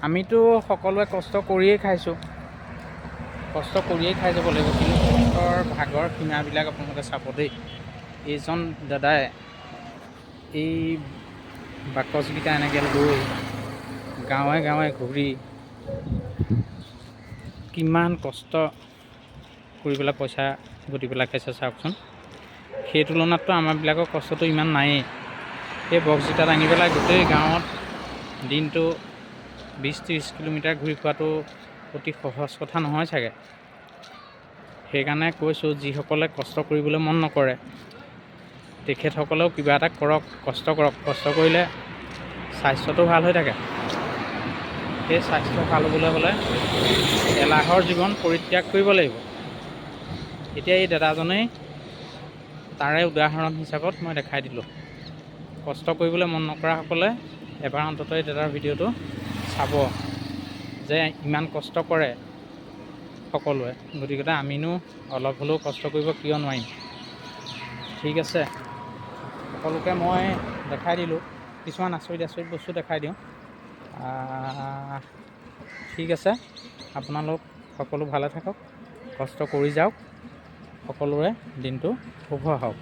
আমিতো সকলোৱে কষ্ট কৰিয়েই খাইছোঁ, কষ্ট কৰিয়েই খাই যাব লাগিব, কিন্তু কষ্টৰ ভাগৰ সীমাবিলাক আপোনালোকে চাব দেই। এইজন দাদাই এই বাকচকেইটা এনেকৈ লৈ গাঁৱে গাঁৱে ঘূৰি কিমান কষ্ট কৰি পেলাই পইচা ঘটি পেলাই খাইছে চাওকচোন। সেই তুলনাততো আমাৰবিলাকৰ কষ্টটো ইমান নায়েই। সেই বক্সকেইটা দাঙি পেলাই গোটেই গাঁৱত দিনটো 20-30 কিলোমিটাৰ ঘূৰি ফুৰাটো অতি সহজ কথা নহয় চাগে। সেইকাৰণে কৈছোঁ, যিসকলে কষ্ট কৰিবলৈ মন নকৰে তেখেতসকলেও কিবা এটা কৰক, কষ্ট কৰক। কষ্ট কৰিলে স্বাস্থ্যটো ভাল হৈ থাকে। সেই স্বাস্থ্য ভাল হ'বলৈ হ'লে এলাহৰ জীৱন পৰিত্যাগ কৰিব লাগিব। এতিয়া এই দাদাজনেই তাৰে উদাহৰণ হিচাপত মই দেখাই দিলোঁ। কষ্ট কৰিবলৈ মন নকৰাসকলে এবাৰ অন্ততঃ এই দাদাৰ ভিডিঅ'টো চাব, যে ইমান কষ্ট কৰে সকলোৱে, গতিকে আমিনো অলপ হ'লেও কষ্ট কৰিব কিয় নোৱাৰিম। ঠিক আছে, সকলোকে মই দেখাই দিলোঁ, কিছুমান আচৰিত বস্তু দেখাই দিওঁ। ঠিক আছে, আপোনালোক সকলো ভালে থাকক, কষ্ট কৰি যাওক, সকলোৰে দিনটো শুভ হওক।